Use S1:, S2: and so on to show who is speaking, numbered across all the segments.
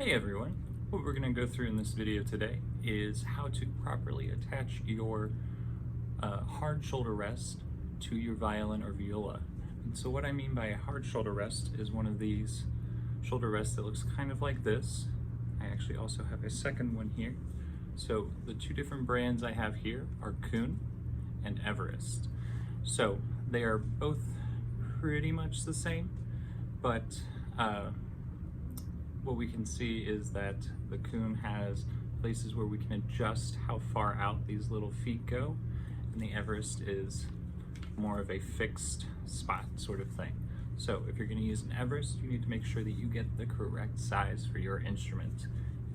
S1: Hey everyone, what we're going to go through in this video today is how to properly attach your hard shoulder rest to your violin or viola. And so what I mean by a hard shoulder rest is one of these shoulder rests that looks kind of like this. I actually also have a second one here. So the two different brands I have here are Kuhn and Everest. So they are both pretty much the same, but what we can see is that the Kuhn has places where we can adjust how far out these little feet go, and the Everest is more of a fixed spot sort of thing. So if you're going to use an Everest, you need to make sure that you get the correct size for your instrument.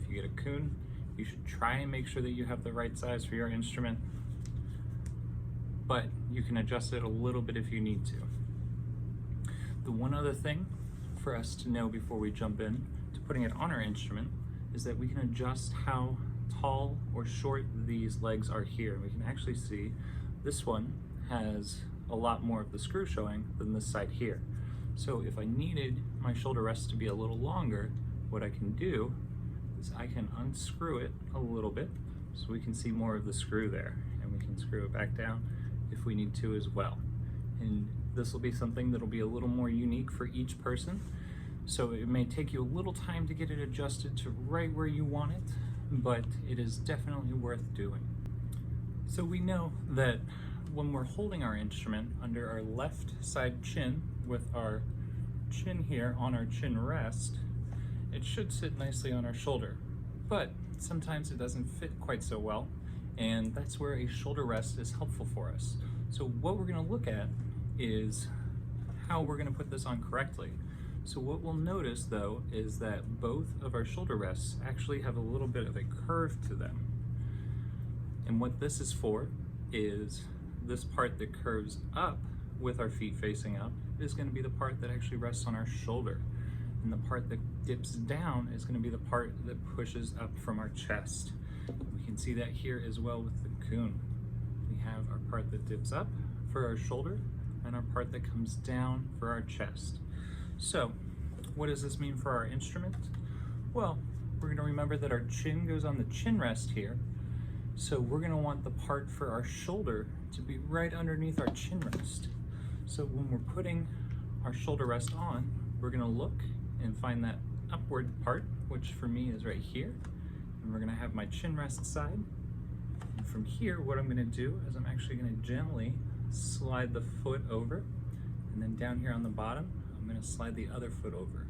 S1: If you get a Kuhn, you should try and make sure that you have the right size for your instrument, but you can adjust it a little bit if you need to. The one other thing for us to know before we jump in to putting it on our instrument is that we can adjust how tall or short these legs are here. We can actually see this one has a lot more of the screw showing than this side here. So if I needed my shoulder rest to be a little longer, what I can do is I can unscrew it a little bit so we can see more of the screw there, and we can screw it back down if we need to as well. And this will be something that'll be a little more unique for each person. So it may take you a little time to get it adjusted to right where you want it, but it is definitely worth doing. So we know that when we're holding our instrument under our left side chin with our chin here on our chin rest, it should sit nicely on our shoulder, but sometimes it doesn't fit quite so well, and that's where a shoulder rest is helpful for us. So what we're going to look at is how we're going to put this on correctly. So what we'll notice though is that both of our shoulder rests actually have a little bit of a curve to them. And what this is for is this part that curves up with our feet facing up is going to be the part that actually rests on our shoulder. And the part that dips down is going to be the part that pushes up from our chest. We can see that here as well with the Kuhn. We have our part that dips up for our shoulder and our part that comes down for our chest. So what does this mean for our instrument? Well, we're going to remember that our chin goes on the chin rest here. So we're going to want the part for our shoulder to be right underneath our chin rest. So when we're putting our shoulder rest on, we're going to look and find that upward part, which for me is right here. And we're going to have my chin rest side. And from here, what I'm going to do is I'm actually going to gently slide the foot over, and then down here on the bottom, I'm going to slide the other foot over.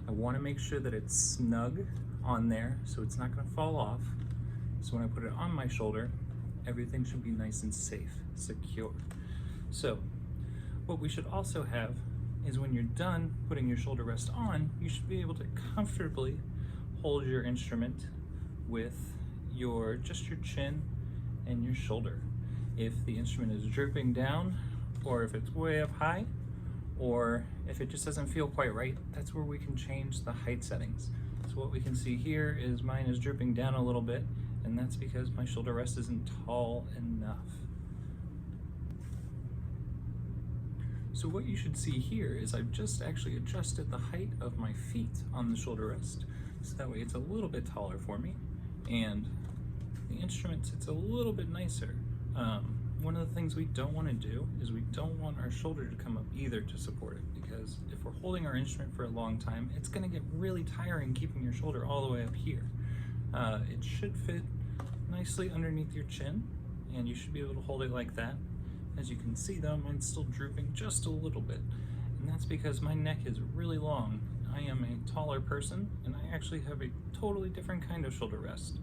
S1: I want to make sure that it's snug on there so it's not going to fall off. So when I put it on my shoulder, everything should be nice and safe, secure. So what we should also have is when you're done putting your shoulder rest on, you should be able to comfortably hold your instrument with just your chin and your shoulder. If the instrument is drooping down, or if it's way up high, or if it just doesn't feel quite right, that's where we can change the height settings. So what we can see here is mine is drooping down a little bit, and that's because my shoulder rest isn't tall enough. So what you should see here is I've just actually adjusted the height of my feet on the shoulder rest, so that way it's a little bit taller for me, and the instrument sits a little bit nicer. One of the things we don't want to do is we don't want our shoulder to come up either to support it, because if we're holding our instrument for a long time, it's going to get really tiring keeping your shoulder all the way up here. It should fit nicely underneath your chin, and you should be able to hold it like that. As you can see though, mine's still drooping just a little bit, and that's because my neck is really long. I am a taller person, and I actually have a totally different kind of shoulder rest.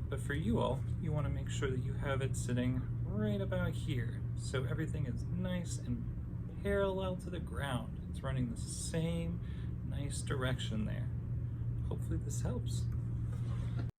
S1: But for you all, you want to make sure that you have it sitting right about here, so everything is nice and parallel to the ground. It's running the same nice direction there. Hopefully this helps.